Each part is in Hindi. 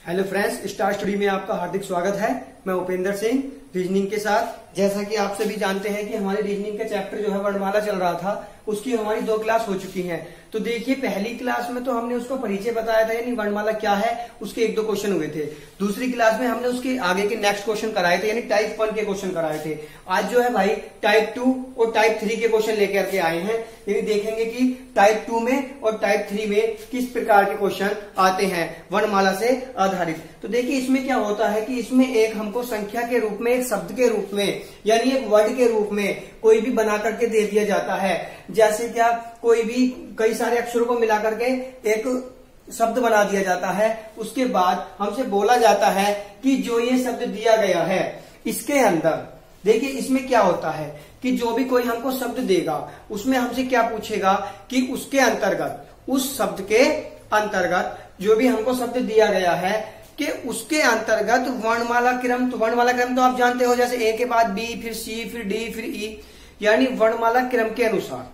हेलो फ्रेंड्स, स्टार स्टडी में आपका हार्दिक स्वागत है। मैं उपेंद्र सिंह रीजनिंग के साथ। जैसा कि आप सभी जानते हैं कि हमारे रीजनिंग का चैप्टर जो है वर्णमाला चल रहा था, उसकी हमारी 2 क्लास हो चुकी हैं। तो देखिए, पहली क्लास में तो हमने उसका परिचय बताया था, यानी वर्णमाला क्या है, उसके 1-2 क्वेश्चन हुए थे। दूसरी क्लास में हमने उसके आगे के नेक्स्ट क्वेश्चन कराए थे, यानी टाइप 1 के क्वेश्चन कराए थे। आज जो है भाई टाइप 2 और टाइप 3 के क्वेश्चन लेकर के आए हैं। यानी देखेंगे कि टाइप 2 में और टाइप 3 में किस प्रकार के क्वेश्चन आते हैं वर्णमाला से आधारित। तो देखिए, इसमें क्या होता है कि इसमें एक हमको संख्या के रूप में, एक शब्द के रूप में, यानी एक वर्ड के रूप में कोई भी बना करके दे दिया जाता है। जैसे क्या, कोई भी कई सारे अक्षरों को मिला करके एक शब्द बना दिया जाता है। उसके बाद हमसे बोला जाता है कि जो ये शब्द दिया गया है, इसके अंदर देखिए इसमें क्या होता है कि जो भी कोई हमको शब्द देगा, उसमें हमसे क्या पूछेगा कि उसके अंतर्गत, उस शब्द के अंतर्गत जो भी हमको शब्द दिया गया है कि उसके अंतर्गत वर्णमाला क्रम। तो वर्णमाला क्रम तो आप जानते हो, जैसे ए के बाद बी, फिर सी, फिर डी, फिर ई, यानी वर्णमाला क्रम के अनुसार,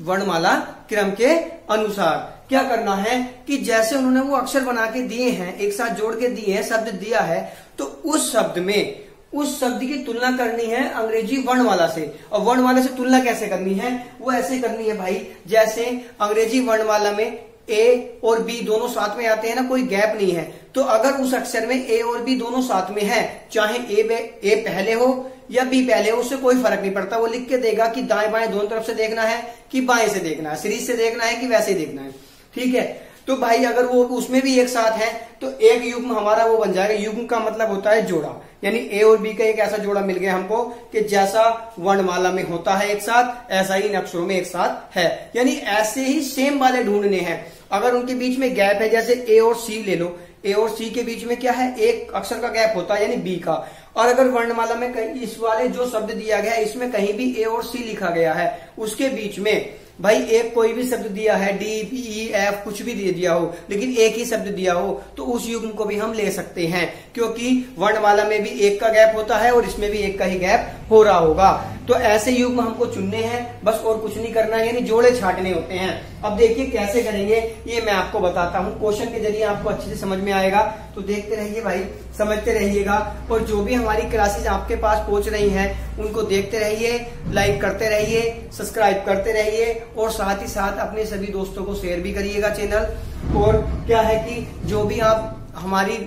वर्णमाला क्रम के अनुसार क्या करना है कि जैसे उन्होंने वो अक्षर बना के दिए हैं, एक साथ जोड़ के दिए हैं, शब्द दिया है, तो उस शब्द में उस शब्द की तुलना करनी है अंग्रेजी वर्णमाला से। और वर्णमाला से तुलना कैसे करनी है, वो ऐसे करनी है भाई, जैसे अंग्रेजी वर्णमाला में ए और बी दोनों साथ में आते हैं ना, कोई गैप नहीं है। तो अगर उस अक्षर में ए और बी दोनों साथ में है, चाहे ए पहले हो या बी पहले हो, उससे कोई फर्क नहीं पड़ता। वो लिख के देगा कि दाएं बाएं दोनों तरफ से देखना है कि बाएं से देखना है, सीरीज से देखना है कि वैसे ही देखना है। ठीक है, तो भाई अगर वो उसमें भी एक साथ है तो एक युग्म हमारा वो बन जाएगा। युग्म का मतलब होता है जोड़ा, यानी ए और बी का एक ऐसा जोड़ा मिल गया हमको कि जैसा वर्णमाला में होता है एक साथ, ऐसा ही इन अक्षरों में एक साथ है। यानी ऐसे ही सेम वाले ढूंढने हैं। अगर उनके बीच में गैप है, जैसे ए और सी ले लो, ए और सी के बीच में क्या है, एक अक्षर का गैप होता है, यानी बी का। और अगर वर्णमाला में इस वाले जो शब्द दिया गया है, इसमें कहीं भी ए और सी लिखा गया है, उसके बीच में भाई एक कोई भी शब्द दिया है, डी, बी, ई, एफ, कुछ भी दे दिया हो, लेकिन एक ही शब्द दिया हो, तो उस युग्म को भी हम ले सकते हैं, क्योंकि वर्णमाला में भी एक का गैप होता है और इसमें भी एक का ही गैप हो रहा होगा। तो ऐसे युग्म हमको चुनने हैं, बस और कुछ नहीं करना है, यानी जोड़े छाटने होते हैं। अब देखिए कैसे करेंगे, ये मैं आपको बताता हूँ। क्वेश्चन के जरिए आपको अच्छे से समझ में आएगा, तो देखते रहिए भाई, समझते रहिएगा। और जो भी हमारी क्लासेस आपके पास पहुंच रही हैं, उनको देखते रहिए, लाइक करते रहिए, सब्सक्राइब करते रहिए, और साथ ही साथ अपने सभी दोस्तों को शेयर भी करिएगा चैनल। और क्या है कि जो भी आप हमारी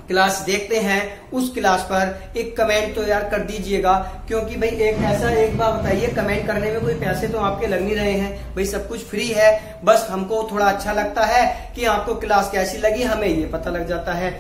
क्लास देखते हैं, उस क्लास पर एक कमेंट तो यार कर दीजिएगा, क्योंकि भाई एक बार बताइए, कमेंट करने में कोई पैसे तो आपके लग नहीं रहे हैं भाई, सब कुछ फ्री है। बस हमको थोड़ा अच्छा लगता है कि आपको क्लास कैसी लगी, हमें ये पता लग जाता है।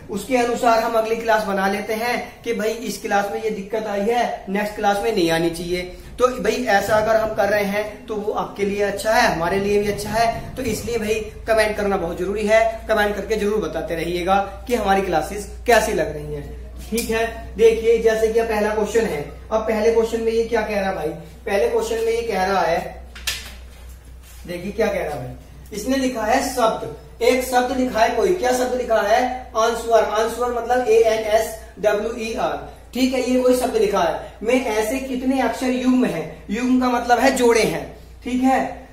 उसके अनुसार हम अगली क्लास बना लेते हैं कि भाई इस क्लास में ये दिक्कत आई है, नेक्स्ट क्लास में नहीं आनी चाहिए। तो भाई ऐसा अगर हम कर रहे हैं तो वो आपके लिए अच्छा है, हमारे लिए भी अच्छा है। तो इसलिए भाई कमेंट करना बहुत जरूरी है। कमेंट करके जरूर बताते रहिएगा कि हमारी क्लासेस कैसी लग रही हैं। ठीक है, देखिए जैसे कि पहला क्वेश्चन है। अब पहले क्वेश्चन में ये क्या कह रहा है भाई, पहले क्वेश्चन में ये कह रहा है, देखिए क्या कह रहा है भाई, इसने लिखा है शब्द, एक शब्द लिखा है कोई, क्या शब्द लिखा है, आंसवर। आंसवर मतलब ANSWER। ठीक है, ये कोई शब्द लिखा है। में ऐसे कितने अक्षर युग्म हैं, युग्म का मतलब है जोड़े हैं। ठीक है,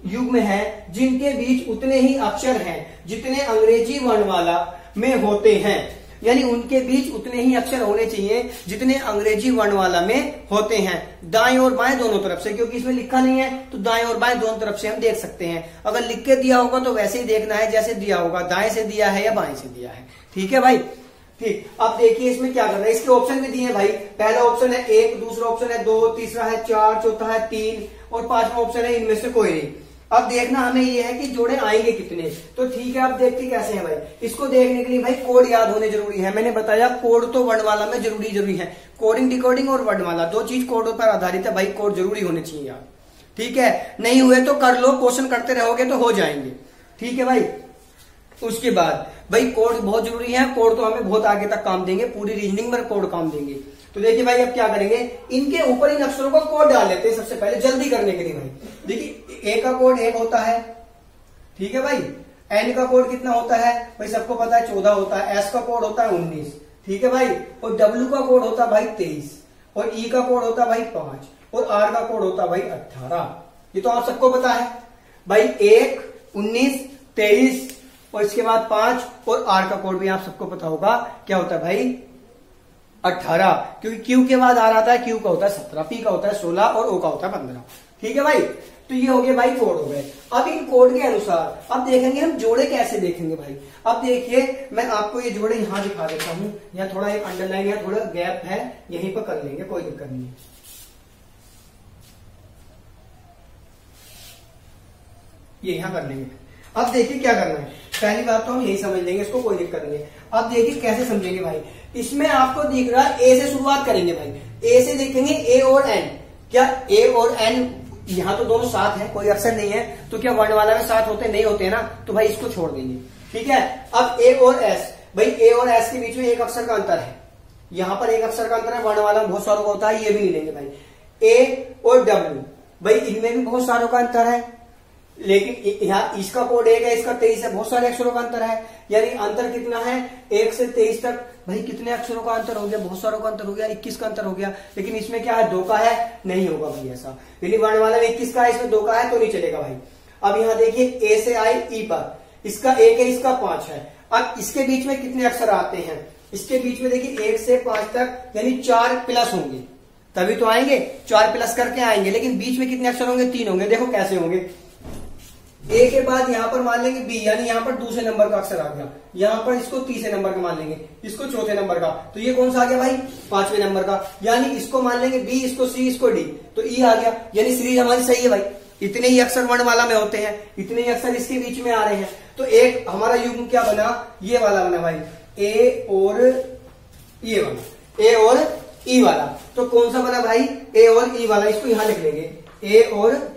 युग्म है जिनके बीच उतने ही अक्षर हैं जितने अंग्रेजी वर्णमाला में होते हैं, यानी उनके बीच उतने ही अक्षर होने चाहिए जितने अंग्रेजी वर्णमाला में होते हैं, दाएं और बाएं दोनों तरफ से। क्योंकि इसमें लिखा नहीं है तो दाएं और बाएं दोनों तरफ से हम देख सकते हैं। अगर लिख के दिया होगा तो वैसे ही देखना है जैसे दिया होगा, दाएं से दिया है या बाएं से दिया है। ठीक है भाई, ठीक। अब देखिए इसमें क्या करना है, इसके ऑप्शन भी दिए हैं भाई। पहला ऑप्शन है 1, दूसरा ऑप्शन है 2, तीसरा है 4, चौथा है 3 और 5वां ऑप्शन है इनमें से कोई नहीं। अब देखना हमें ये है कि जोड़े आएंगे कितने। तो ठीक है, अब देखते कैसे है भाई। इसको देखने के लिए भाई कोड याद होने जरूरी है। मैंने बताया कोड तो वर्णमाला में जरूरी है। कोडिंग, डिकोडिंग और वर्णमाला 2 चीज कोड पर आधारित है भाई, कोड जरूरी होने चाहिए यार। ठीक है, नहीं हुए तो कर लो, क्वेश्चन करते रहोगे तो हो जाएंगे। ठीक है भाई, उसके बाद भाई कोड बहुत जरूरी है। कोड तो हमें बहुत आगे तक काम देंगे, पूरी रीजनिंग में कोड काम देंगे। तो देखिए भाई, अब क्या करेंगे, इनके ऊपर इन अक्षरों का कोड डाल लेते हैं सबसे पहले, जल्दी करने के लिए भाई। देखिए ए का कोड 1 होता है, ठीक है भाई। एन का कोड कितना होता है भाई, सबको पता है 14 होता है। एस का कोड होता है 19, ठीक है भाई। और डब्ल्यू का कोड होता है भाई 23, और ई का कोड होता है भाई 5, और आर का कोड होता है भाई 18। ये तो आप सबको पता है भाई। 1, 19, 23 और इसके बाद 5 और आर का कोड भी आप सबको पता होगा क्या होता है भाई 18, क्योंकि क्यू के बाद आर आता है, क्यू का होता है 17, पी का होता है 16 और ओ का होता है 15। ठीक है भाई, तो ये हो गए भाई कोड हो गए। अब इन कोड के अनुसार अब देखेंगे हम जोड़े कैसे देखेंगे भाई। अब देखिए मैं आपको ये जोड़े यहां दिखा देता हूं, यहाँ थोड़ा एक अंडरलाइन या थोड़ा गैप है, यहीं पर कर लेंगे, कोई दिक्कत नहीं है। ये यहां कर लेंगे। अब देखिए क्या करना है, पहली बात तो हम यही समझ लेंगे, इसको कोई दिक्कत नहीं है। अब देखिए कैसे समझेंगे भाई, इसमें आपको दिख रहा है ए से शुरुआत करेंगे भाई, ए से देखेंगे ए और एन, क्या ए और एन यहां तो दोनों साथ है, कोई अक्षर नहीं है, तो क्या वर्णमाला में साथ होते नहीं होते ना, तो भाई इसको छोड़ देंगे। ठीक है, अब ए और एस, भाई ए और एस के बीच में एक अक्षर का अंतर है, यहां पर एक अक्षर का अंतर है, वर्णमाला में बहुत सारों का होता है, ये भी नहीं लेंगे भाई। ए और डब्ल्यू, भाई इनमें भी बहुत सारों का अंतर है, लेकिन यहाँ इसका कोड 1 है, इसका 23 है, बहुत सारे अक्षरों का अंतर है, यानी अंतर कितना है 1 से 23 तक। भाई कितने अक्षरों का अंतर हो गया, बहुत सारों का अंतर हो गया, 21 का अंतर हो गया, लेकिन इसमें क्या है 2 का है, नहीं होगा भाई ऐसा, यदि वर्णमाला में 21 का है, इसमें 2 का है तो नहीं चलेगा भाई। अब यहाँ देखिए ए से आई ई पर, इसका 1 है, इसका 5 है। अब इसके बीच में कितने अक्षर आते हैं, इसके बीच में देखिए 1 से 5 तक यानी 4 प्लस होंगे, तभी तो आएंगे, 4 प्लस करके आएंगे, लेकिन बीच में कितने अक्षर होंगे 3 होंगे। देखो कैसे होंगे, ए के बाद यहां पर मान लेंगे बी, यानी यहां पर दूसरे नंबर का अक्षर आ गया, यहां पर इसको तीसरे नंबर का मान लेंगे, इसको चौथे नंबर का, तो ये कौन सा आ गया भाई 5वें नंबर का, यानी इसको मान लेंगे बी, इसको सी, इसको डी, तो ई आ गया, यानी सीरीज हमारी सही है भाई। इतने ही अक्षर वर्णमाला में होते हैं, इतने ही अक्षर इसके बीच में आ रहे हैं, तो एक हमारा युग्म क्या बना, ये वाला बना भाई, ए और ये वाला, ए और ई वाला। तो कौन सा बना भाई ए और ई वाला, इसको यहां लिख लेंगे, ए और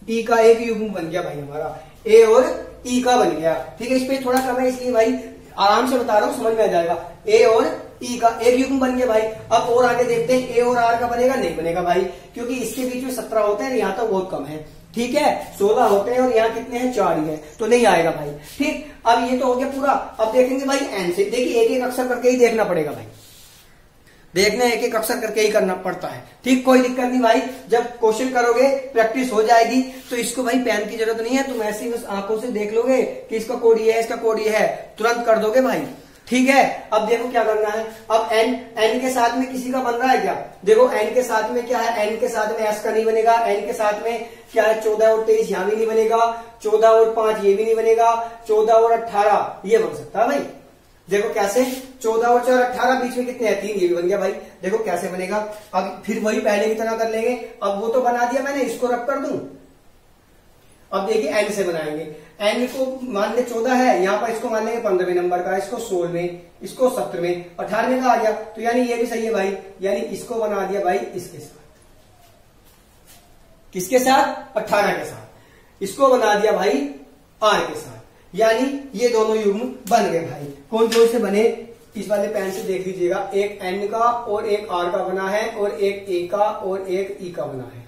ई का एक युग्म बन गया भाई हमारा, ए और ई का बन गया। ठीक है, इस पे थोड़ा कम है इसलिए भाई आराम से बता रहा हूं, समझ में आ जाएगा। ए और ई का एक युग्म बन गया भाई। अब और आगे देखते हैं, ए और आर का बनेगा, नहीं बनेगा भाई, क्योंकि इसके बीच में 17 होते हैं, यहाँ तो बहुत कम है। ठीक है, 16 होते हैं और यहाँ कितने हैं 4 ही है, तो नहीं आएगा भाई। ठीक, अब ये तो हो गया पूरा। अब देखेंगे भाई एन से, देखिए एक एक अक्षर करके ही देखना पड़ेगा भाई, देखना एक एक अक्षर करके ही करना पड़ता है। ठीक, कोई दिक्कत नहीं भाई, जब क्वेश्चन करोगे प्रैक्टिस हो जाएगी, तो इसको भाई पेन की जरूरत नहीं है, तुम ऐसे ही बस आंखों से देख लोगे कि इसका कोड ये है, इसका कोड ये है, तुरंत कर दोगे भाई। ठीक है, अब देखो क्या करना है। अब एन के साथ में किसी का बन रहा है क्या, देखो एन के साथ में क्या है, एन के साथ में एस का नहीं बनेगा, एन के साथ में क्या है 14 और 23 यहां भी नहीं बनेगा, 14 और 5 ये भी नहीं बनेगा, 14 और 18 ये बन सकता है भाई। देखो कैसे, 14 और 4 18, बीच में कितने हैं 3, ये भी बन गया भाई। देखो कैसे बनेगा, अब फिर वही पहले की तरह कर लेंगे। अब वो तो बना दिया मैंने, इसको रब कर दूं। अब देखिए एन से बनाएंगे, एन को मान ले 14 है, यहां पर इसको मान लेंगे 15वें नंबर का, इसको 16वें, इसको 17वें, 18वें का आ गया, तो यानी ये भी सही है भाई, यानी इसको बना दिया भाई इसके साथ, किसके साथ 18 के साथ, इसको बना दिया भाई आर के साथ, यानी ये दोनों युग्म बन गए भाई। कौन कौन से बने, इस वाले पेन से देख लीजिएगा, एक एन का और एक आर का बना है, और एक ए का और एक ई का बना है।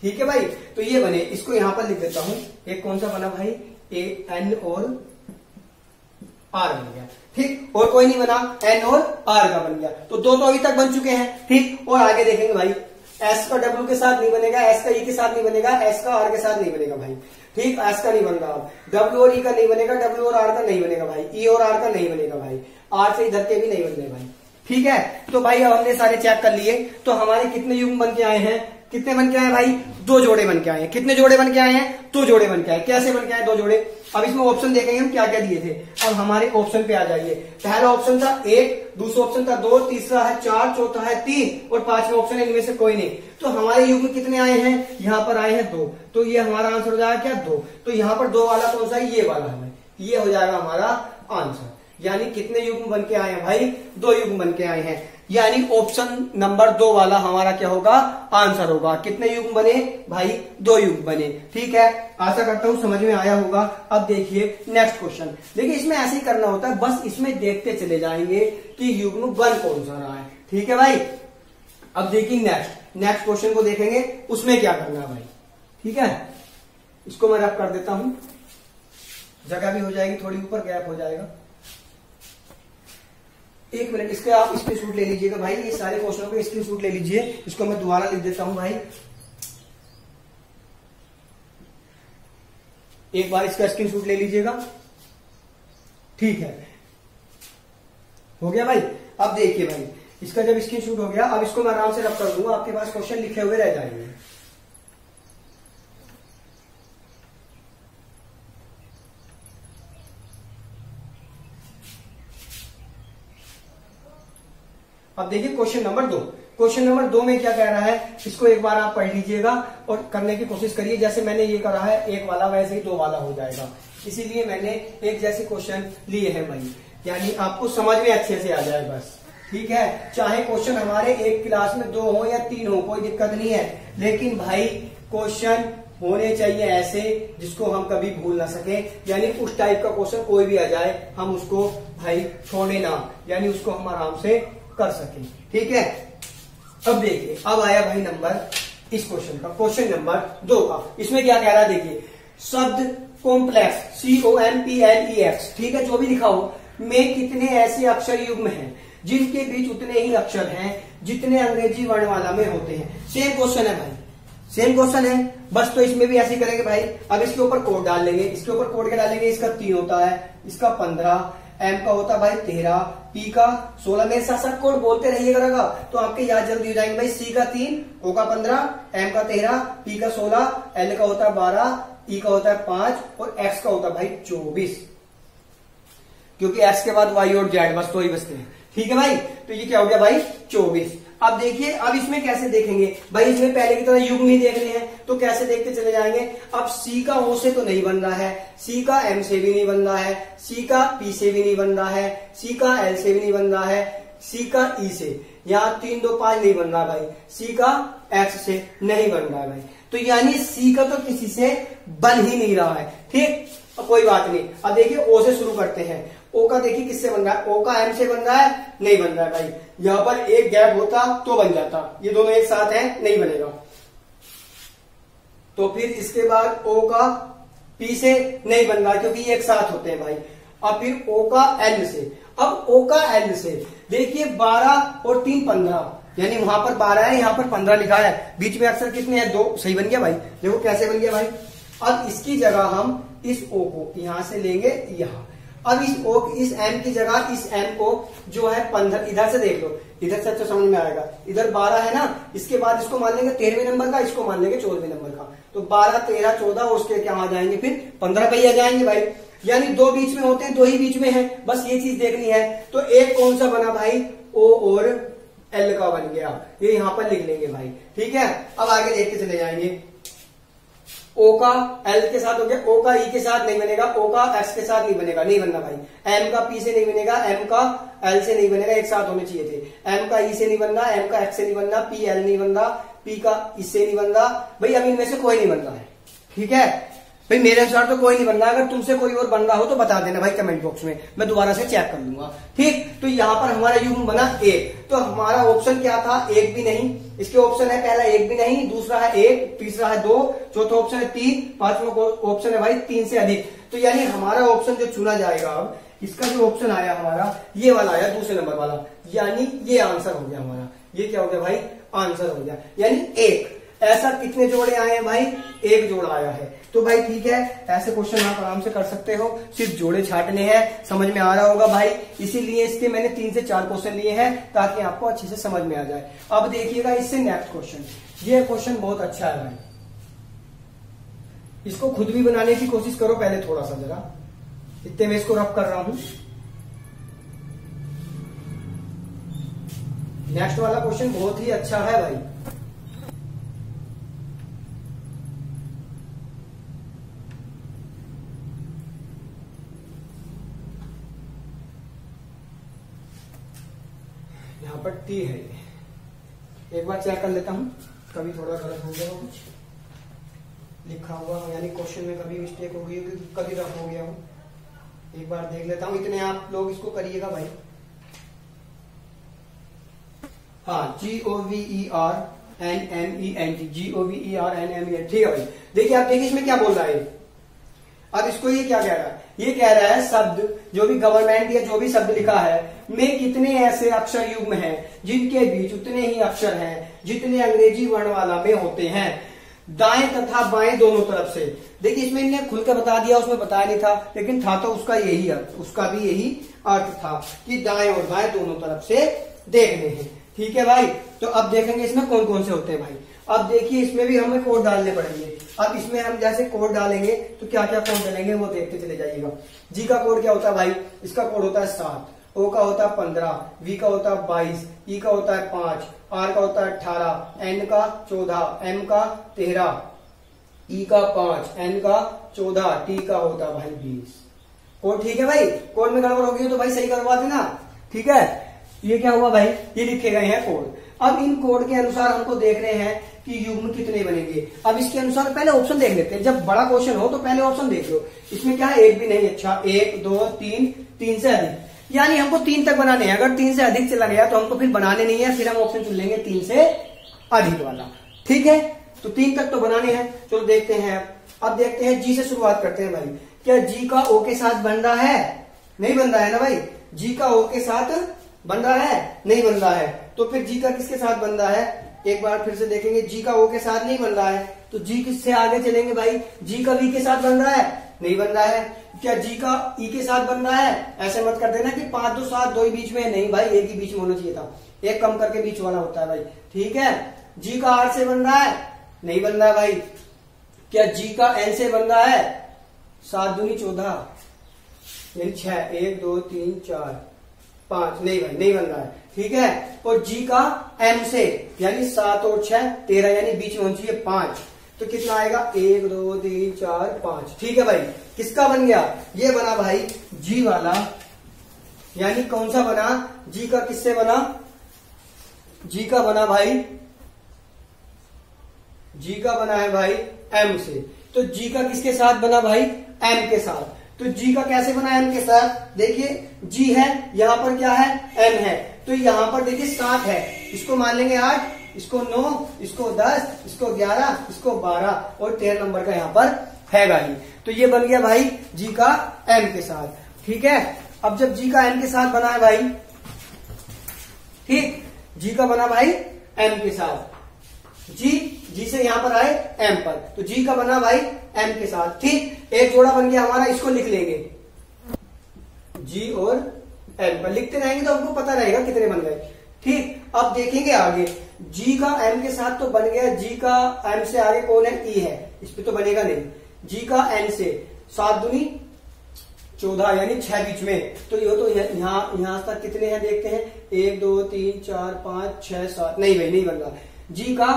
ठीक है भाई, तो ये बने, इसको यहां पर लिख देता हूं। एक कौन सा बना भाई, ए एन और आर बन गया। ठीक, और कोई नहीं बना, एन और आर का बन गया, तो दो तो अभी तक बन चुके हैं। ठीक, और आगे देखेंगे भाई, एस का डब्ल्यू के साथ नहीं बनेगा, एस का ई के साथ नहीं बनेगा, एस का आर के साथ नहीं बनेगा भाई। ठीक, एस का नहीं बन रहा, डब्ल्यू और ई का नहीं बनेगा, डब्ल्यू और आर का नहीं बनेगा भाई, ई और आर का नहीं बनेगा भाई, आर से इधर के भी नहीं बन रहे भाई। ठीक है, तो भाई अब हमने सारे चेक कर लिए, तो हमारे कितने युग्म बन के आए हैं, कितने बन के आए भाई, 2 जोड़े बन के आए हैं। कितने जोड़े बन के आए हैं, 2 जोड़े बन के आए। कैसे बन के आए 2 जोड़े, अब इसमें ऑप्शन देखेंगे हम क्या क्या दिए थे। अब हमारे ऑप्शन पे आ जाइए, पहला ऑप्शन था 1, दूसरा ऑप्शन था 2, तीसरा है 4, चौथा है 3 और 5वां ऑप्शन है इनमें से कोई नहीं। तो हमारे युग्म कितने आए हैं, यहाँ पर आए हैं 2, तो ये हमारा आंसर हो जाएगा क्या 2। तो यहाँ पर 2 वाला कौन सा है, ये वाला है, ये हो जाएगा हमारा आंसर। यानी कितने युग्म बन के आए हैं भाई, 2 युग्म बन के आए हैं, यानी ऑप्शन नंबर 2 वाला हमारा क्या होगा, आंसर होगा। कितने युग्म बने भाई, 2 युग्म बने। ठीक है, आशा करता हूं समझ में आया होगा। अब देखिए नेक्स्ट क्वेश्चन, देखिए इसमें ऐसे ही करना होता है, बस इसमें देखते चले जाएंगे कि युग्म बन कौन सा रहा है। ठीक है भाई, अब देखिए नेक्स्ट क्वेश्चन को देखेंगे, उसमें क्या करना है भाई। ठीक है, इसको मैं रफ कर देता हूं, जगह भी हो जाएगी थोड़ी, ऊपर गैप हो जाएगा। 1 मिनट, इसके आप स्क्रीनशॉट ले लीजिएगा भाई, ये सारे क्वेश्चनों पे स्क्रीनशॉट ले लीजिए। इसको मैं दोबारा लिख देता हूं भाई, एक बार इसका स्क्रीनशॉट ले लीजिएगा। ठीक है, हो गया भाई। अब देखिए भाई, इसका जब स्क्रीनशॉट हो गया, अब इसको मैं आराम से रब कर दूंगा, आपके पास क्वेश्चन लिखे हुए रह जाएंगे। अब देखिए क्वेश्चन नंबर 2। क्वेश्चन नंबर 2 में क्या कह रहा है, इसको एक बार आप पढ़ लीजिएगा और करने की कोशिश करिए। जैसे मैंने ये करा है एक वाला, वैसे ही 2 वाला हो जाएगा, इसीलिए मैंने एक जैसे क्वेश्चन लिए हैं भाई, यानी आपको समझ में अच्छे से आ जाए बस, ठीक है। चाहे क्वेश्चन हमारे एक क्लास में 2 हो या 3 हो, कोई दिक्कत नहीं है, लेकिन भाई क्वेश्चन होने चाहिए ऐसे जिसको हम कभी भूल ना सके, यानी उस टाइप का क्वेश्चन कोई भी आ जाए हम उसको भाई छोड़े ना, यानी उसको हम आराम से कर सके, ठीक है। अब देखिए, अब आया भाई नंबर इस क्वेश्चन का, क्वेश्चन नंबर 2 का। इसमें क्या कह रहा है देखिए, शब्द कॉम्प्लेक्स COMPLEX, ठीक है, जो भी लिखा हो, में कितने ऐसे अक्षर युग्म हैं जिनके बीच उतने ही अक्षर हैं जितने अंग्रेजी वर्णमाला में होते हैं। सेम क्वेश्चन है भाई, सेम क्वेश्चन है, बस तो इसमें भी ऐसे ही करेंगे भाई। अब इसके ऊपर कोड डाल लेंगे, इसके ऊपर कोड क्या डालेंगे, इसका 3 होता है, इसका 15, M का होता है भाई 13, P का 16। मेरे साथ साथ कोड बोलते रहिएगा तो आपके याद जल्दी हो जाएंगे भाई। C का 3, O का 15, M का 13, P का 16, L का होता है 12, E का होता है 5 और X का होता है भाई 24, क्योंकि X के बाद Y और Z बस 2 ही बचते हैं, ठीक है भाई। तो ये क्या हो गया भाई 24। अब देखिए, अब इसमें कैसे देखेंगे भाई, इसमें पहले की तरह युग्म ही देखने हैं, तो कैसे देखते चले जाएंगे। अब C का O से तो नहीं बन रहा है, C का M से भी नहीं बन रहा है, C का P से भी नहीं बन रहा है, C का L से भी नहीं बन रहा है, C का E से, यहाँ 3 2 5 नहीं बन रहा भाई, C का X से नहीं बन रहा है भाई, तो यानी C का तो किसी से बन ही नहीं रहा है, ठीक। अब कोई बात नहीं, अब देखिए O से शुरू करते हैं। O का देखिए किससे बन रहा है, O का M से बन रहा है, नहीं बन रहा है भाई। यहां पर एक गैप होता तो बन जाता, ये दोनों एक साथ हैं, नहीं बनेगा। तो फिर इसके बाद O का P से नहीं बन रहा क्योंकि ये एक साथ होते हैं भाई। अब फिर O का L से, अब O का L से देखिए 12 और 3 15, यानी वहां पर 12 है, यहां पर 15 लिखा है, बीच में अक्षर कितने हैं 2, सही बन गया भाई। देखो कैसे बन गया भाई। अब इसकी जगह हम इस O को यहां से लेंगे यहां, अब इस M की जगह इस M को जो है 15, इधर से देख लो, इधर से अच्छा समझ में आएगा। इधर 12 है ना, इसके बाद इसको मान लेंगे 13वें नंबर का, इसको मान लेंगे 14वें नंबर का, तो 12 13 14 उसके क्या आ जाएंगे, फिर 15 पे ही आ जाएंगे भाई। यानी 2 बीच में होते हैं, 2 ही बीच में है, बस ये चीज देखनी है। तो एक कौन सा बना भाई, O और L का बन गया, ये यहां पर लिख लेंगे भाई, ठीक है। अब आगे देखते चले जाएंगे। O का L के साथ हो गया, O का E के साथ नहीं बनेगा, O का X के साथ नहीं बनेगा, नहीं बनना भाई। M का P से नहीं बनेगा, M का L से नहीं बनेगा, एक साथ होने चाहिए थे। M का E से नहीं बनना, M का X से नहीं बनना, P L नहीं बनना, P का इससे नहीं बनना भाई। अब इनमें से कोई नहीं बन रहा है, ठीक है भाई, मेरे अनुसार तो कोई नहीं बन रहा। अगर तुमसे कोई और बन रहा हो तो बता देना भाई कमेंट बॉक्स में, मैं दोबारा से चेक कर लूंगा, ठीक। तो यहाँ पर हमारा युग्म बना 1, तो हमारा ऑप्शन क्या था, 1 भी नहीं। इसके ऑप्शन है, पहला 1 भी नहीं, दूसरा है 1, तीसरा है 2, चौथा ऑप्शन है 3, पांचवा ऑप्शन है भाई 3 से अधिक। तो यानी हमारा ऑप्शन जो चुना जाएगा, अब इसका जो ऑप्शन आया हमारा, ये वाला आया दूसरे नंबर वाला, यानी ये आंसर हो गया हमारा। ये क्या हो गया भाई, आंसर हो गया, यानी 1। ऐसा कितने जोड़े आए हैं भाई, 1 जोड़ा आया है। तो भाई ठीक है, ऐसे क्वेश्चन आप आराम से कर सकते हो, सिर्फ जोड़े छाटने हैं, समझ में आ रहा होगा भाई। इसीलिए इसके मैंने 3 से 4 क्वेश्चन लिए हैं ताकि आपको अच्छे से समझ में आ जाए। अब देखिएगा इससे नेक्स्ट क्वेश्चन, ये क्वेश्चन बहुत अच्छा है भाई, इसको खुद भी बनाने की कोशिश करो पहले थोड़ा सा जरा, इतने में इसको रफ कर रहा हूं। नेक्स्ट वाला क्वेश्चन बहुत ही अच्छा है भाई। यहाँ पर टी है, एक बार चेक कर लेता हूं, कभी थोड़ा गलत हो गया हो कुछ लिखा हुआ, यानी क्वेश्चन में कभी मिस्टेक हो गई होगी, कभी रफ हो गया हो, एक बार देख लेता हूं। इतने आप लोग इसको करिएगा भाई। हाँ, GOVERNMENT, GOVERNMENT, ठीक है भाई। देखिए आप देखिए इसमें क्या बोल रहा है। अब इसको ये क्या कह रहा है, ये कह रहा है शब्द, जो भी गवर्नमेंट या जो भी शब्द लिखा है, में कितने ऐसे अक्षर युग्म हैं जिनके बीच उतने ही अक्षर हैं जितने अंग्रेजी वर्णमाला में होते हैं। दाएं तथा बाएं दोनों तरफ से। देखिए इसमें इन्हें खुल के बता दिया, उसमें बताया नहीं था, लेकिन था तो उसका यही अर्थ, उसका भी यही अर्थ था कि दाएं और बाएं दोनों तरफ से देखने हैं। ठीक है भाई, तो अब देखेंगे इसमें कौन कौन से होते हैं भाई। अब देखिए इसमें भी हमें कोड डालने पड़ेंगे। अब इसमें हम जैसे कोड डालेंगे तो क्या क्या कोड डालेंगे वो देखते चले जाइएगा। जी का कोड क्या होता है भाई, इसका कोड होता है 7, ओ का होता है 15, वी का होता है 22, ई का होता है 5, आर का होता है 18, एन का 14, एम का 13, ई का 5, एन का 14, टी का होता है भाई 20। कोड ठीक है भाई, कोड में गड़बड़ होगी तो भाई सही करवा देना। ठीक है, ये क्या हुआ भाई, ये लिखे गए हैं कोड। अब इन कोड के अनुसार हमको देख रहे हैं कि युग्म कितने बनेंगे। अब इसके अनुसार पहले ऑप्शन देख लेते हैं, जब बड़ा क्वेश्चन हो तो पहले ऑप्शन देख लो। इसमें क्या है, एक भी नहीं, अच्छा 1 2 3, 3 से अधिक, यानी हमको 3 तक बनाने हैं। अगर 3 से अधिक चला गया तो हमको फिर बनाने नहीं है, फिर हम ऑप्शन चुन लेंगे 3 से अधिक वाला। ठीक है, तो 3 तक तो बनाने हैं, चलो देखते हैं। अब देखते हैं जी से शुरुआत करते हैं भाई। क्या जी का ओ के साथ बन रहा है, नहीं बन रहा है ना भाई। जी का ओ के साथ बन रहा है, नहीं बन रहा है, तो फिर जी का किसके साथ बन रहा है, एक बार फिर से देखेंगे। जी का ओ के साथ नहीं बन रहा है तो जी किससे आगे चलेंगे भाई, जी का वी के साथ बन रहा है, नहीं बन रहा है। क्या जी का ई के साथ बन रहा है, ऐसे मत कर देना कि 5 2 7 2 ही बीच में है, नहीं भाई एक ही बीच में होना चाहिए था, एक कम करके बीच वाला होता है भाई। ठीक है, जी का आर से बन रहा है, नहीं बन रहा है भाई। क्या जी का एन से बन रहा है, 7 दूनी 14 यानी 6, 1 2 3 4 5, नहीं भाई नहीं बन रहा है। ठीक है, और जी का एम से यानी 7 और 6 13, यानी बीच में होनी चाहिए 5, तो कितना आएगा 1 2 3 4 5। ठीक है भाई, किसका बन गया, ये बना भाई जी वाला, यानी कौन सा बना, जी का किससे बना, जी का बना भाई, जी का बना है भाई एम से। तो जी का किसके साथ बना भाई, एम के साथ। तो जी का कैसे बना एम के साथ, देखिए जी है, यहां पर क्या है एम है, तो यहां पर देखिए 7 है, इसको मान लेंगे 8, इसको 9, इसको 10, इसको 11, इसको 12 और 13 नंबर का यहां पर है भाई। तो ये बन गया भाई जी का एम के साथ। ठीक है, अब जब जी का एम के साथ बना है भाई, ठीक, जी का बना भाई एम के साथ, जी से यहां पर आए एम पर, तो जी का बना भाई एम के साथ। ठीक, एक जोड़ा बन गया हमारा, इसको लिख लेंगे जी और एम पर, लिखते रहेंगे तो हमको पता रहेगा कितने बन गए। ठीक, अब देखेंगे आगे, जी का एम के साथ तो बन गया, जी का एम से आगे कौन है, ई है, इस पे तो बनेगा नहीं। जी का एन से 7 दूनी 14 यानी 6 बीच में, तो ये तो यहां तक कितने हैं देखते हैं, 1 2 3 4 5 6 7, नहीं भाई नहीं बन रहा। जी का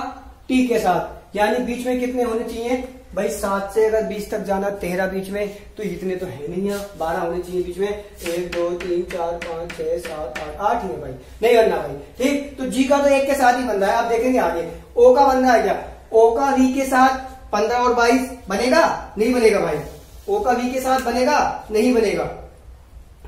टी के साथ, यानी बीच में कितने होने चाहिए भाई, 7 से अगर 20 तक जाना 13 बीच में, तो इतने तो है नहीं, यहाँ 12 होने चाहिए बीच में, 1 2 3 4 5 6 7 8 8 ही है भाई, नहीं बनना भाई। ठीक, तो जी का तो एक के साथ ही बन रहा है। अब देखेंगे आगे, ओ का बन रहा है क्या, ओ का वी के साथ 15 और 22 बनेगा, नहीं बनेगा भाई। ओ का वी के साथ बनेगा, नहीं बनेगा,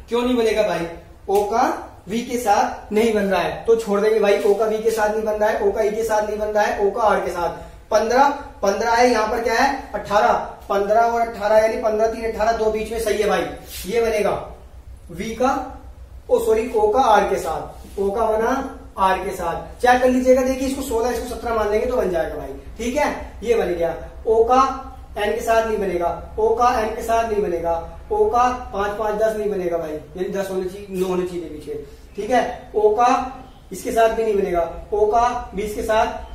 क्यों नहीं बनेगा भाई, ओ का वी के साथ नहीं बन रहा है, तो छोड़ देंगे भाई, ओ का वी के साथ नहीं बन रहा है, ओ का ई के साथ नहीं बन रहा है, ओ का आर के साथ। 15 है, यहां पर क्या है 18, 15 और 18 यानी 15 3 18, 2 बीच में सही है भाई, ये बनेगा वी का, ओ का आर के साथ, ओ का बना आर के साथ। चेक कर लीजिएगा, देखिए इसको 16 इसको 17 मान लेंगे तो बन जाएगा भाई। ठीक है, ये बन गया। ओ का एन के साथ नहीं बनेगा, ओ का एम के साथ नहीं बनेगा, ओ का 5 5 10 नहीं बनेगा भाई, यानी 10 होने चाहिए, 9 होने चाहिए पीछे। ठीक है, ओ का इसके साथ भी नहीं बनेगा, ओ का 20 के साथ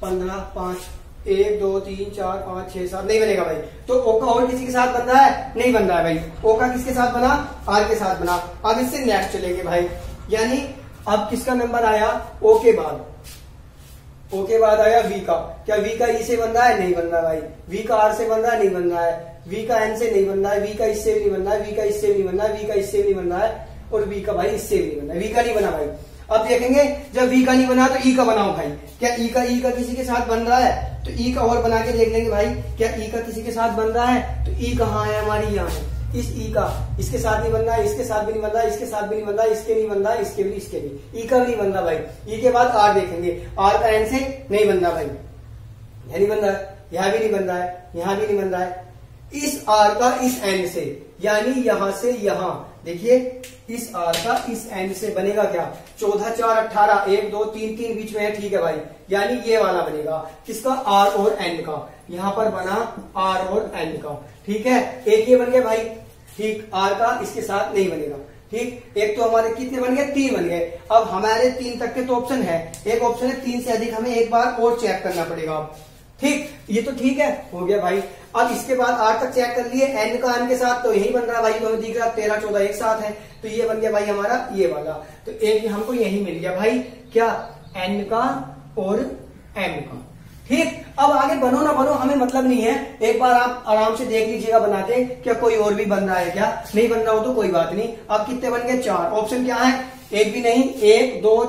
15 5 1 2 3 4 5 6 7 नहीं बनेगा भाई। तो ओ का और किसी के साथ बन रहा है, नहीं बन रहा है भाई। ओ का किसके साथ बना, आर के साथ बना। अब इससे नेक्स्ट चलेंगे भाई, यानी अब किसका नंबर आया, ओ के बाद, ओ के बाद आया वी का। क्या वी का ई से बन रहा है, नहीं बन रहा भाई। वी का आर से बन रहा है, नहीं बन रहा है। वी का एन से नहीं बन रहा है, वी का इससे भी नहीं बन रहा है, वी का इससे भी नहीं बन रहा है, वी का इससे भी नहीं बन रहा है, और वी का भाई इससे भी नहीं बन रहा है, वी का नहीं बना भाई। अब देखेंगे, जब वी का नहीं बना तो ई का बनाओ भाई। क्या ई का किसी के साथ बन रहा है, तो ई का और बना के देख लेंगे भाई। क्या ई का किसी के साथ बन रहा है, तो ई कहाँ है हमारी, यहाँ है। इस ई का इसके साथ नहीं बन रहा है, इसके साथ भी नहीं बन रहा है, इसके साथ भी नहीं बन रहा है, इसके नहीं बन रहा है, इसके भी ई का भी नहीं बन रहा भाई। ई के बाद आर देखेंगे, आर का एन से नहीं बन रहा भाई, यह नहीं बन रहा है, यहां भी नहीं बन रहा है, यहां भी नहीं बन रहा है। इस आर का इस एन से, यानी यहां से यहां, देखिए इस आर का इस एंड से बनेगा क्या, 14 4 18, 1 2 3 3 बीच में है, ठीक है भाई, यानी ये वाला बनेगा किसका, आर और एंड का, यहां पर बना आर और एंड का, ठीक है। एक ये बन गया भाई, ठीक, आर का इसके साथ नहीं बनेगा, ठीक। एक तो हमारे कितने बन गए, 3 बन गए। अब हमारे 3 तक के तो ऑप्शन है, एक ऑप्शन है 3 से अधिक, हमें एक बार और चेक करना पड़ेगा, ठीक। ये तो ठीक है, हो गया भाई। अब इसके बाद आर तक चेक कर लिए, एन का एन के साथ तो यही बन रहा है भाई, तो हमें दिख रहा 13 14 एक साथ है, तो ये बन गया भाई हमारा ये वाला, तो एक हमको यही मिल गया भाई, क्या, एन का और एम का, ठीक। अब आगे बनो ना बनो हमें मतलब नहीं है, एक बार आप आराम से देख लीजिएगा बनाते, क्या कोई और भी बन रहा है क्या, नहीं बन रहा हो तो कोई बात नहीं। अब कितने बन गए, 4, ऑप्शन क्या है, एक भी नहीं, 1 2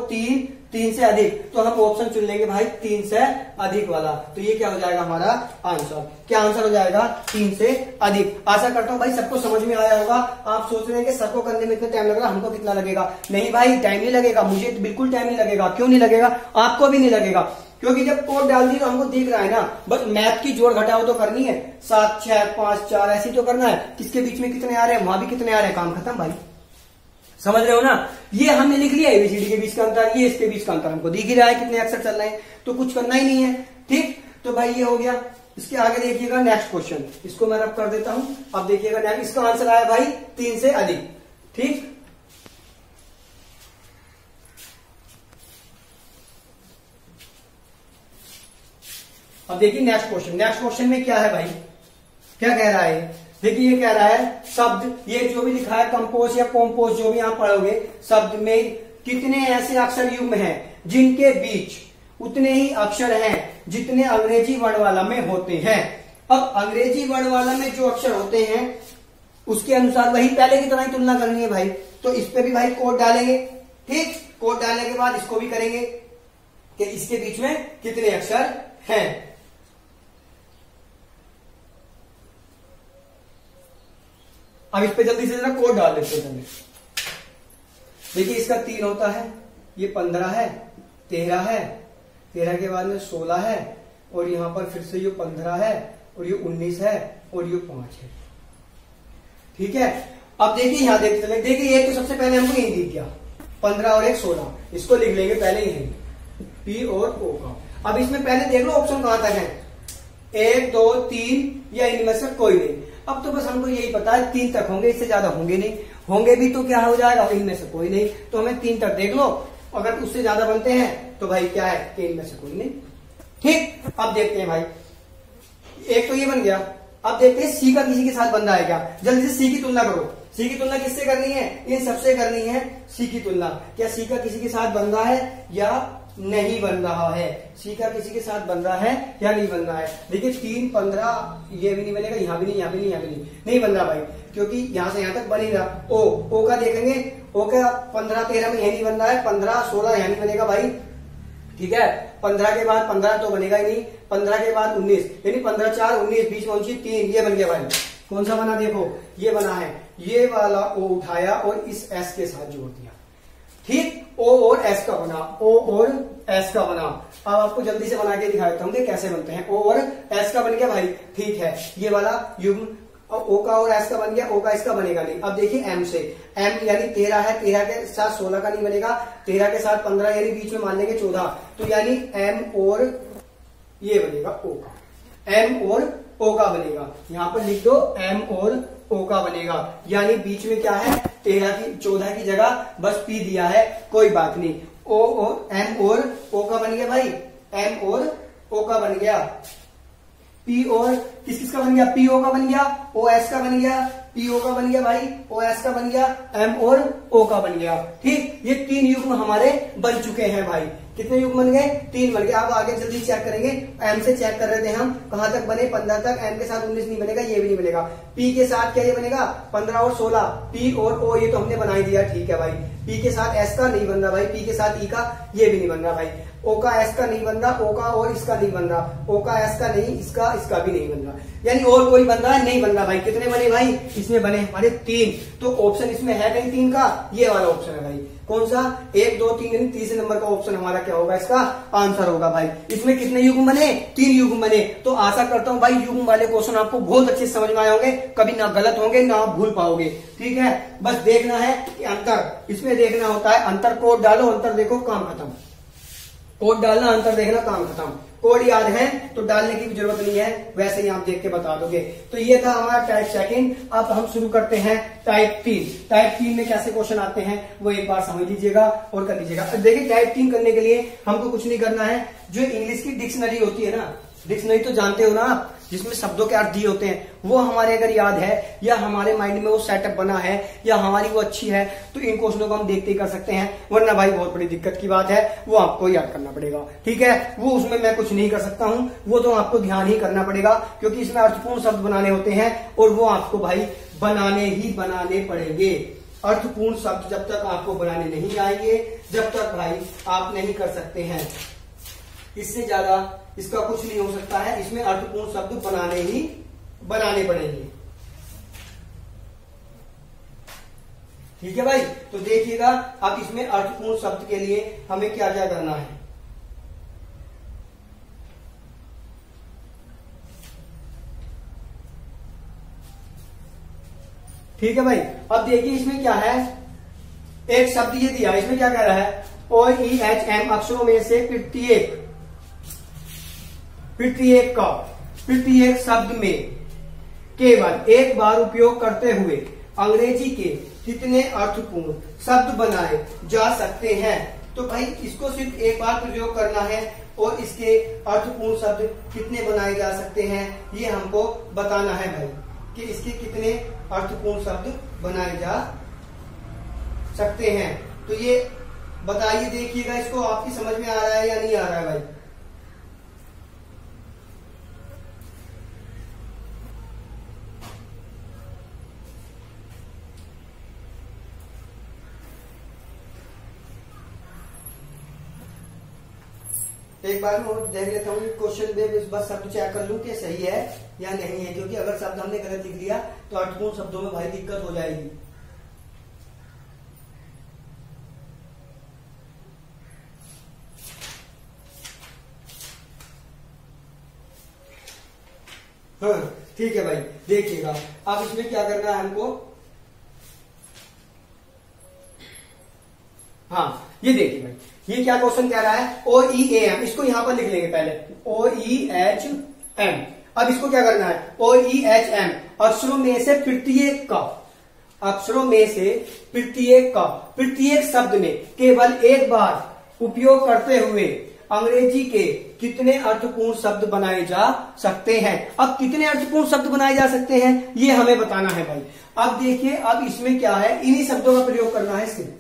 3 से अधिक, तो हम ऑप्शन चुन लेंगे भाई 3 से अधिक वाला, तो ये क्या हो जाएगा हमारा आंसर, क्या आंसर हो जाएगा, 3 से अधिक। आशा करता हूं भाई सबको समझ में आया होगा। आप सोच रहे हैं कि सबको करने में इतना टाइम लग रहा है, हमको कितना लगेगा, नहीं भाई टाइम नहीं लगेगा, मुझे बिल्कुल टाइम नहीं लगेगा। क्यों नहीं लगेगा, आपको भी नहीं लगेगा, क्योंकि जब कोड डाल दी तो हमको दिख रहा है ना, बस मैथ की जोड़ घटाओ तो करनी है, 7 6 5 4 ऐसी तो करना है, किसके बीच में कितने आ रहे हैं, वहां भी कितने आ रहे हैं, काम खत्म भाई, समझ रहे हो ना। ये हमने लिख लिया एबीसीडी के बीच का अंतर, ये इसके बीच का अंतर हमको दिख ही रहा है, कितने अक्षर चल रहे हैं, तो कुछ करना ही नहीं है, ठीक। तो भाई ये हो गया। इसके आगे देखिएगा नेक्स्ट क्वेश्चन, इसको मैं रब कर देता हूं। अब देखिएगा नेक्स्ट, इसका आंसर आया भाई 3 से अधिक, ठीक। अब देखिए नेक्स्ट क्वेश्चन, नेक्स्ट क्वेश्चन में क्या है भाई, क्या कह रहा है, देखिए ये कह रहा है शब्द, ये जो भी लिखा है कंपोज या कॉम्पोज जो भी आप पढ़ोगे, शब्द में कितने ऐसे अक्षर युग्म हैं जिनके बीच उतने ही अक्षर हैं जितने अंग्रेजी वर्णमाला में होते हैं। अब अंग्रेजी वर्णमाला में जो अक्षर होते हैं उसके अनुसार वही पहले की तरह ही तुलना करनी है भाई, तो इस पे भी भाई कोड डालेंगे, ठीक। कोड डालने के बाद इसको भी करेंगे कि इसके बीच में कितने अक्षर हैं। अब इस पे जल्दी से जरा कोड डाल लेते हैं। देखिए इसका 3 होता है, ये 15 है, 13 है, 13 के बाद में 16 है, और यहां पर फिर से ये 15 है, और ये 19 है, और ये 5 है, ठीक है। अब देखिए यहां देखते चले, देखिए ये तो सबसे पहले हमको यही दिख गया, 15 और 1 16, इसको लिख लेंगे पहले यही पी और ओ का। अब इसमें पहले देख लो ऑप्शन कहां तक है, 1 2 3 या इनमें से कोई नहीं। अब तो बस हमको यही पता है 3 तक होंगे, इससे ज्यादा होंगे नहीं, होंगे भी तो क्या हो जाएगा, इनमें से कोई नहीं, तो हमें 3 तक देख लो, अगर उससे ज्यादा बनते हैं तो भाई क्या है, इनमें से कोई नहीं, ठीक। अब देखते हैं भाई, एक तो ये बन गया। अब देखते हैं सी का किसी के साथ बन रहा है क्या, जल्दी से सी की तुलना करो। सी की तुलना किससे करनी है, इन सबसे करनी है सी की तुलना, क्या सी का किसी के साथ बन रहा है या नहीं बन रहा है, सी का किसी के साथ बन रहा है या नहीं बन रहा है। देखिए 3 15 ये भी नहीं बनेगा, यहां भी नहीं, यहां भी नहीं, यहां भी नहीं बन रहा भाई, क्योंकि यहां से यहां तक बन ही रहा। ओ का देखेंगे, ओ का 15 13 में यह नहीं बन रहा है, 15 16 यहां नहीं बनेगा भाई, ठीक है। 15 के बाद 15 तो बनेगा ही नहीं, 15 के बाद 19, यानी 15 4 19, बीच में 3, ये बन गया भाई। कौन सा बना, देखो ये बना है, ये वाला ओ उठाया और इस एस के साथ जोड़ दिया, ठीक। ओ और एस का बना, ओ और एस का बना। अब आपको जल्दी से बना के दिखा देता हूं कि कैसे बनते हैं। ओ और एस का बन गया भाई, ठीक है, ये वाला युग्म ओ का और एस का बन गया, ओ का इसका बनेगा नहीं। अब देखिए एम से, एम यानी 13 है, 13 के साथ 16 का नहीं बनेगा, 13 के साथ 15 यानी बीच में मान लेंगे 14, तो यानी एम और ये बनेगा ओ का, एम और ओ का बनेगा, यहां पर लिख दो एम और ओ का बनेगा, यानी बीच में क्या है, 14 की जगह बस पी दिया है, कोई बात नहीं। ओ और एम और ओ का बन गया भाई, एम और ओ का बन गया, पी और किस किस का बन गया, पीओ का बन गया, ओ एस का बन गया, पीओ का बन गया भाई, ओ एस का बन गया, एम और ओ का बन गया, ठीक। ये 3 युग्म हमारे बन चुके हैं भाई। कितने युग्म बन गए, 3 बन गए। अब आगे जल्दी चेक करेंगे, एम से चेक कर रहे थे हम, कहां तक बने, 15 तक, एम के साथ 19 नहीं बनेगा, ये भी नहीं बनेगा। पी के साथ क्या ये बनेगा, 15 और 16, पी और ओ ये तो हमने बना ही दिया, ठीक है भाई। पी के साथ एस का नहीं बन रहा भाई, पी के साथ ई का ये भी नहीं बन रहा भाई। ओ का एस का नहीं बन रहा, ओ का और इसका नहीं बन रहा, ओ का एस का नहीं, इसका भी नहीं बन रहा, यानी और कोई बन रहा है नहीं बन रहा भाई। कितने बने भाई? इसमें बने हमारे 3। तो ऑप्शन इसमें है कहीं 3 का, ये वाला ऑप्शन है भाई। कौन सा? 1 2 3 यानी तीसरे नंबर का ऑप्शन हमारा क्या होगा? इसका आंसर होगा भाई। इसमें कितने युग्म बने? 3 युग्म बने। तो आशा करता हूं भाई युग्म वाले क्वेश्चन आपको बहुत अच्छे समझ में आए होंगे, कभी ना गलत होंगे ना आप भूल पाओगे। ठीक है, बस देखना है कि अंतर इसमें देखना होता है। अंतर कोड डालो, अंतर देखो, काम खत्म। कोड डालना, अंतर देखना, काम खत्म। कोड याद है तो डालने की भी जरूरत नहीं है, वैसे ही आप देख के बता दोगे। तो ये था हमारा टाइप सेकंड। अब हम शुरू करते हैं टाइप 3। टाइप 3 में कैसे क्वेश्चन आते हैं वो एक बार समझ लीजिएगा और कर लीजिएगा। देखिए टाइप 3 करने के लिए हमको कुछ नहीं करना है। जो इंग्लिश की डिक्शनरी होती है ना, डिक्शनरी तो जानते हो ना आप, जिसमें शब्दों के अर्थ दिए होते हैं, वो हमारे अगर याद है या हमारे माइंड में वो सेटअप बना है या हमारी वो अच्छी है तो इन क्वेश्चनों को हम देखते ही कर सकते हैं। वरना भाई बहुत बड़ी दिक्कत की बात है, वो आपको याद करना पड़ेगा। ठीक है, वो उसमें मैं कुछ नहीं कर सकता हूं, वो तो आपको ध्यान ही करना पड़ेगा, क्योंकि इसमें अर्थपूर्ण शब्द बनाने होते हैं और वो आपको भाई बनाने ही बनाने पड़ेंगे। अर्थपूर्ण शब्द जब तक आपको बनाने नहीं आएंगे, जब तक भाई आप नहीं कर सकते हैं। इससे ज्यादा इसका कुछ नहीं हो सकता है। इसमें अर्थपूर्ण शब्द बनाने पड़ेंगे। ठीक है भाई, तो देखिएगा अब इसमें अर्थपूर्ण शब्द के लिए हमें क्या क्या करना है। ठीक है भाई, अब देखिए इसमें क्या है। एक शब्द ये दिया, इसमें क्या कह रहा है? OEHM अक्षरों में से प्रत्येक शब्द में केवल एक बार उपयोग करते हुए अंग्रेजी के कितने अर्थपूर्ण शब्द बनाए जा सकते हैं। तो भाई इसको सिर्फ एक बार प्रयोग करना है और इसके अर्थपूर्ण शब्द कितने बनाए जा सकते हैं ये हमको बताना है भाई, कि इसके कितने अर्थपूर्ण शब्द बनाए जा सकते हैं। तो ये बताइए, देखिएगा इसको, आपकी समझ में आ रहा है या नहीं आ रहा है भाई? एक बार मैं देख लेता हूँ क्वेश्चन में, बस शब्द चेक कर लूं कि सही है या नहीं है, क्योंकि अगर शब्द हमने गलत लिख दिया तो अर्थपूर्ण शब्दों में भाई दिक्कत हो जाएगी। हाँ ठीक है भाई, देखिएगा अब इसमें क्या करना है हमको। हाँ ये देखिए भाई, ये क्या क्वेश्चन कह रहा है? OEAM, इसको यहां पर लिख लेंगे पहले, OEHM। अब इसको क्या करना है? OEHM अक्षरों में से प्रत्येक का प्रत्येक शब्द में केवल एक बार उपयोग करते हुए अंग्रेजी के कितने अर्थपूर्ण शब्द बनाए जा सकते हैं। अब कितने अर्थपूर्ण शब्द बनाए जा सकते हैं ये हमें बताना है भाई। अब देखिए, अब इसमें क्या है, इन्हीं शब्दों का प्रयोग करना है सिर्फ,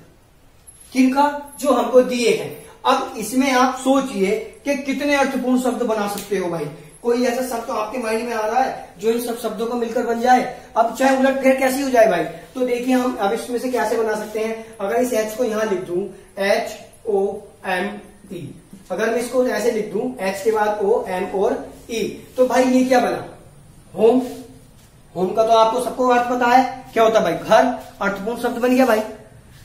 किनका? जो हमको दिए हैं। अब इसमें आप सोचिए कि कितने अर्थपूर्ण शब्द बना सकते हो भाई। कोई ऐसा शब्द तो आपके माइंड में आ रहा है जो इन सब शब्दों को मिलकर बन जाए। अब चाहे उलट फेर कैसी हो जाए भाई, तो देखिए हम अब इसमें से कैसे बना सकते हैं। अगर इस H को यहां लिख दूं HOME, अगर मैं इसको ऐसे लिख दूं H के बाद O M और E, तो भाई ये क्या बना? होम। होम का तो आपको सबको अर्थ पता है, क्या होता है भाई? घर। अर्थपूर्ण शब्द बन गया भाई।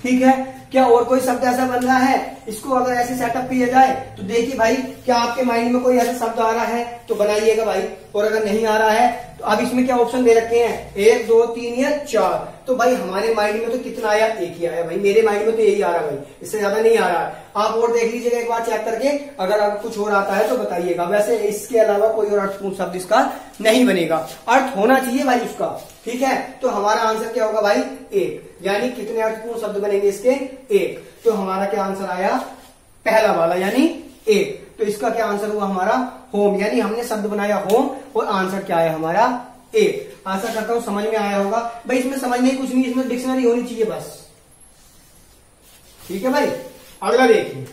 ठीक है, क्या और कोई शब्द ऐसा बन रहा है? इसको अगर ऐसे सेटअप किया जाए तो देखिए भाई, क्या आपके माइंड में कोई ऐसा शब्द आ रहा है तो बनाइएगा भाई, और अगर नहीं आ रहा है तो अब इसमें क्या ऑप्शन दे रखे हैं? 1 2 3 या 4। तो भाई हमारे माइंड में तो कितना आया? एक ही आया भाई। मेरे माइंड में तो यही आ रहा है भाई, इससे ज्यादा नहीं आ रहा है। आप और देख लीजिएगा एक बार चेक करके, अगर आपको कुछ और आता है तो बताइएगा। वैसे इसके अलावा कोई और अर्थपूर्ण शब्द इसका नहीं बनेगा, अर्थ होना चाहिए भाई उसका। ठीक है, तो हमारा आंसर क्या होगा भाई? 1। यानी कितने अर्थपूर्ण शब्द बनेंगे इसके? 1। तो हमारा क्या आंसर आया? पहला वाला, यानी 1। तो इसका क्या आंसर हुआ हमारा? होम। यानी हमने शब्द बनाया होम और आंसर क्या है हमारा? 1। आशा करता हूं समझ में आया होगा भाई। इसमें समझने कुछ नहीं, इसमें डिक्शनरी होनी चाहिए बस। ठीक है भाई, अगला देखिए।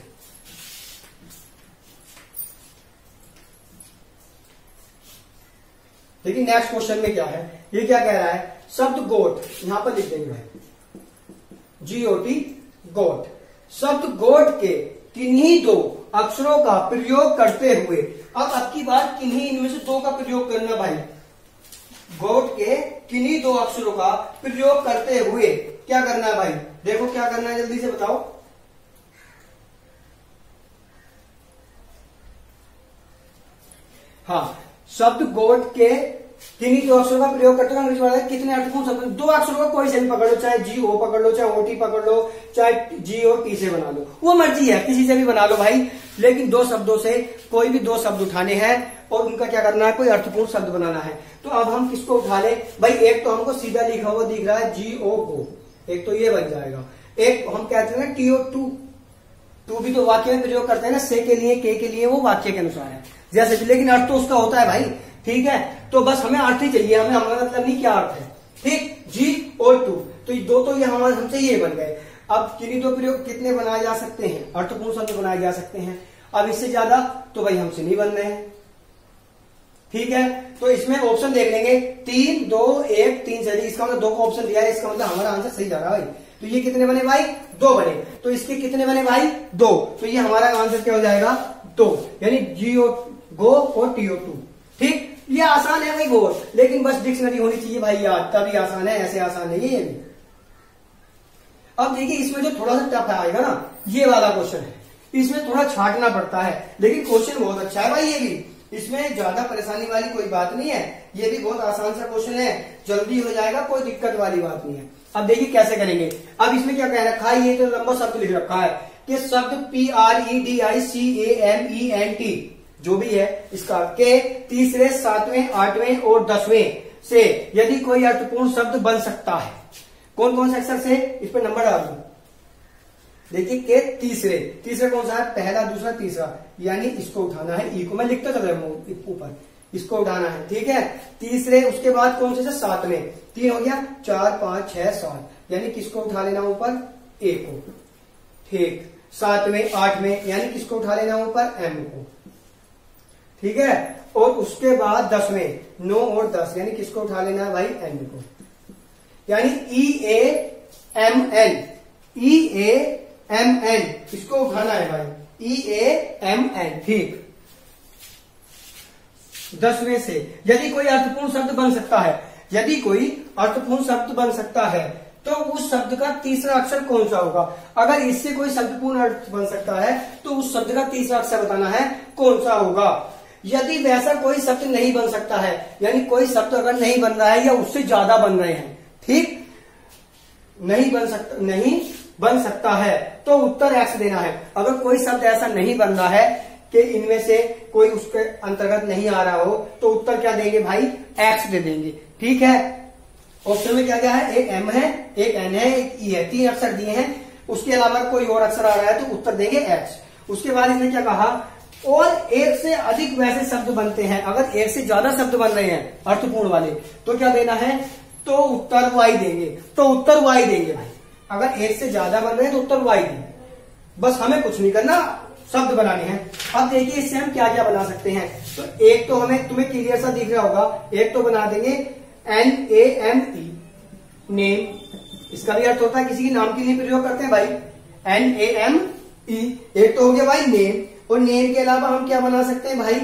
देखिए नेक्स्ट क्वेश्चन में क्या है, ये क्या कह रहा है? शब्द गोट, यहां पर लिख देंगे भाई GOT, गोट। शब्द गोट के किन्हीं दो अक्षरों का प्रयोग करते हुए। अब की बार किन्हीं इनमें से दो का प्रयोग करना भाई। गोट के किन्हीं दो अक्षरों का प्रयोग करते हुए क्या करना है भाई? देखो क्या करना है, जल्दी से बताओ। हाँ, शब्द गोट के किन्हीं दो अक्षरों का प्रयोग करते हुए कितने अर्थपूर्ण शब्द? दो अक्षरों का कोई से भी पकड़ लो, चाहे जी ओ पकड़ लो, चाहे ओटी पकड़ लो, चाहे जी और टी से बना लो, वो मर्जी है, किसी से भी बना लो भाई। लेकिन दो शब्दों से कोई भी दो शब्द उठाने हैं और उनका क्या करना है, कोई अर्थपूर्ण शब्द बनाना है। तो अब हम किसको उठा ले भाई? एक तो हमको सीधा लिखा हुआ दिख रहा है जी ओ गो, एक तो ये बन जाएगा। एक हम कहते हैं टी ओ टू, टू भी तो वाक्य में प्रयोग करते हैं ना, से के लिए, के लिए, वो वाक्य के अनुसार है जैसे, लेकिन अर्थ तो उसका होता है भाई। ठीक है, तो बस हमें अर्थ ही चाहिए, हमें हमारा मतलब नहीं क्या अर्थ है। ठीक, जी और टू, तो ये दो तो ये हमारे हमसे ये बन गए। अब किन्हीं दो प्रयोग कितने बनाए जा सकते हैं? अर्थपूर्ण शब्द बनाए जा सकते हैं। अब इससे ज्यादा तो भाई हमसे नहीं बन रहे हैं। ठीक है, तो इसमें ऑप्शन देख लेंगे, 3 2 1 3 से, इसका मतलब दो का ऑप्शन दिया है, इसका मतलब हमारा आंसर सही जा रहा है भाई। तो ये कितने बने भाई? 2 बने। तो इसके कितने बने भाई? 2। तो ये हमारा आंसर क्या हो जाएगा? 2, यानी जी ओ गो और टी ओ टू। ठीक, ये आसान है भाई बहुत, लेकिन बस डिक्शनरी होनी चाहिए भाई याद, तभी आसान है, ऐसे आसान नहीं है ये भी। अब देखिए इसमें जो थोड़ा सा टफ आएगा ना, ये वाला क्वेश्चन है, इसमें थोड़ा छाटना पड़ता है, लेकिन क्वेश्चन बहुत अच्छा है भाई ये भी। इसमें ज्यादा परेशानी वाली कोई बात नहीं है, ये भी बहुत आसान सा क्वेश्चन है, जल्दी हो जाएगा, कोई दिक्कत वाली बात नहीं है। अब देखिए कैसे करेंगे। अब इसमें क्या कह रखा है, ये तो लंबा शब्द लिख रखा है कि शब्द PREDICAMENT जो भी है इसका के तीसरे, 7वें, 8वें और 10वें से यदि कोई अर्थपूर्ण शब्द बन सकता है। कौन कौन से अक्षर से? इस पर नंबर डाल दो। देखिए के तीसरे, तीसरे कौन सा है? पहला, दूसरा, तीसरा, यानी इसको उठाना है। ई को मैं लिखता चल रहा हूं ऊपर, इसको उठाना है। ठीक है, तीसरे, उसके बाद कौन से? 7वें, 3 हो गया, 4 5 6 7, यानी किसको उठा लेना ऊपर? ए को। ठीक, 7वें, 8वें, यानी किसको उठा लेना ऊपर? एम को। ठीक है, और उसके बाद 10वें, 9 और 10, यानी किसको उठा लेना है भाई? एन को, यानी EAMN, EAMN इसको उठाना है भाई, EAMN। ठीक, 10वें से यदि कोई अर्थपूर्ण शब्द बन सकता है, यदि कोई अर्थपूर्ण शब्द बन सकता है तो उस शब्द का तीसरा अक्षर कौन सा होगा? अगर इससे कोई शब्दपूर्ण अर्थ बन सकता है तो उस शब्द का तीसरा अक्षर बताना है कौन सा होगा। यदि वैसा कोई शब्द नहीं बन सकता है, यानी कोई शब्द अगर नहीं बन रहा है या उससे ज्यादा बन रहे हैं, ठीक, नहीं बन सकता है तो उत्तर एक्स देना है। अगर कोई शब्द ऐसा नहीं बन रहा है कि इनमें से कोई उसके अंतर्गत नहीं आ रहा हो तो उत्तर क्या देंगे भाई? एक्स दे देंगे। ठीक है, ऑप्शन में क्या क्या है? एक एम है, एक एन है, एक ई है, 3 अक्षर दिए हैं। उसके अलावा कोई और अक्षर आ रहा है तो उत्तर देंगे एक्स। उसके बाद इसने क्या कहा? और एक से अधिक वैसे शब्द बनते हैं। अगर एक से ज्यादा शब्द बन रहे हैं अर्थपूर्ण वाले तो क्या देना है? तो उत्तर वाई देंगे। तो उत्तर वाई देंगे भाई, अगर एक से ज्यादा बन रहे हैं तो उत्तर वाई देंगे। बस हमें कुछ नहीं करना, शब्द बनाने हैं। अब देखिए इससे हम क्या क्या बना सकते हैं। तो एक तो हमें, तुम्हें क्लियर सा दिख रहा होगा, एक तो बना देंगे NAME, नेम। इसका भी अर्थ होता है किसी के नाम के लिए प्रयोग करते हैं भाई, NAME। एक तो हो गया भाई नेम, और नेम के अलावा हम क्या बना सकते हैं भाई?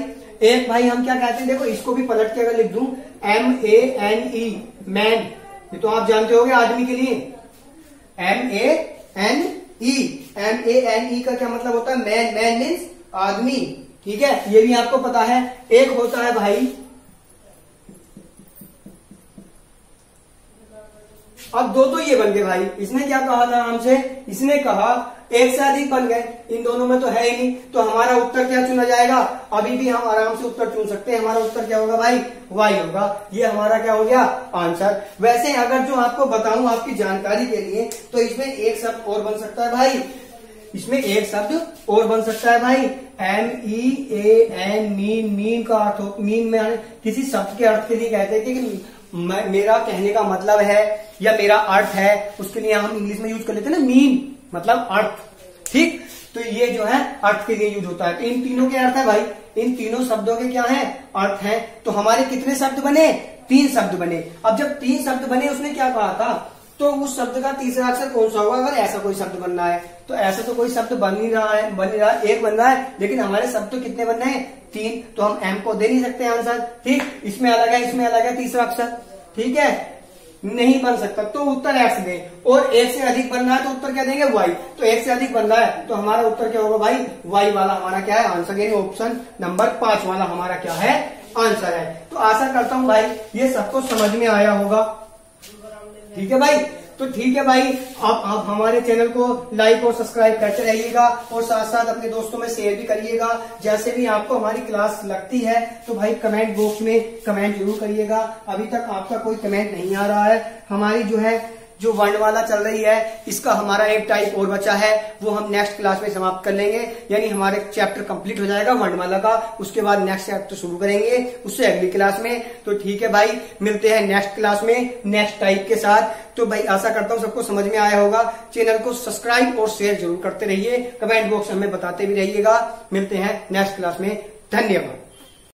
एक भाई हम क्या कहते हैं, देखो इसको भी पलट के अगर लिख दूं, MANE, मैन, ये तो आप जानते होंगे आदमी के लिए। MANE का क्या मतलब होता है? मैन, मैन मीन्स आदमी। ठीक है, ये भी आपको पता है। एक होता है भाई, अब दो तो ये बन गए भाई। इसने क्या कहा था हमसे? इसने कहा एक से अधिक बन गए, इन दोनों में तो है ही नहीं, तो हमारा उत्तर क्या चुना जाएगा? अभी भी हम आराम से उत्तर चुन सकते हैं। हमारा उत्तर क्या होगा भाई? वाई होगा। ये हमारा क्या हो गया? आंसर। वैसे अगर जो आपको बताऊं आपकी जानकारी के लिए, तो इसमें एक शब्द और बन सकता है भाई, इसमें एक शब्द और बन सकता है भाई, MEAN, मीन। मीन का अर्थ, मीन में किसी शब्द के अर्थ के लिए कहते हैं कि मेरा कहने का मतलब है या मेरा अर्थ है, उसके लिए हम इंग्लिश में यूज कर लेते हैं ना मीन, मतलब अर्थ। ठीक, तो ये जो है अर्थ के लिए यूज होता है। तो इन तीनों के अर्थ है भाई, इन तीनों शब्दों के क्या है? अर्थ है। तो हमारे कितने शब्द बने? 3 शब्द बने। अब जब 3 शब्द बने, उसने क्या कहा था तो उस शब्द का तीसरा अक्षर कौन सा होगा अगर ऐसा कोई शब्द बनना है। तो ऐसा तो कोई शब्द बन नहीं रहा है, एक बन रहा है, लेकिन हमारे शब्द तो कितने बनने हैं, 3, तो हम एम को दे नहीं सकते आंसर। ठीक, इसमें अलग है, इसमें अलग है तीसरा अक्षर, ठीक है, नहीं बन सकता, तो उत्तर एक्स दें। और एक से अधिक बन रहा है तो उत्तर क्या देंगे, वाई। तो एक से अधिक बन रहा है तो हमारा उत्तर क्या होगा भाई, वाई वाला हमारा क्या है आंसर, यानी ऑप्शन नंबर 5 वाला हमारा क्या है आंसर है। तो आशा करता हूं भाई ये सबको समझ में आया होगा। ठीक है भाई, तो ठीक है भाई, आप हमारे चैनल को लाइक और सब्सक्राइब करते रहिएगा और साथ साथ अपने दोस्तों में शेयर भी करिएगा। जैसे भी आपको हमारी क्लास लगती है तो भाई कमेंट बॉक्स में कमेंट जरूर करिएगा। अभी तक आपका कोई कमेंट नहीं आ रहा है। हमारी जो वर्णमाला चल रही है इसका हमारा एक टाइप और बचा है, वो हम नेक्स्ट क्लास में समाप्त कर लेंगे, यानी हमारे चैप्टर कंप्लीट हो जाएगा वर्णमाला का। उसके बाद नेक्स्ट चैप्टर शुरू करेंगे उससे अगली क्लास में। तो ठीक है भाई, मिलते हैं नेक्स्ट क्लास में नेक्स्ट टाइप के साथ। तो भाई आशा करता हूँ सबको समझ में आया होगा। चैनल को सब्सक्राइब और शेयर जरूर करते रहिए, कमेंट बॉक्स में हमें बताते भी रहिएगा। मिलते हैं नेक्स्ट क्लास में, धन्यवाद।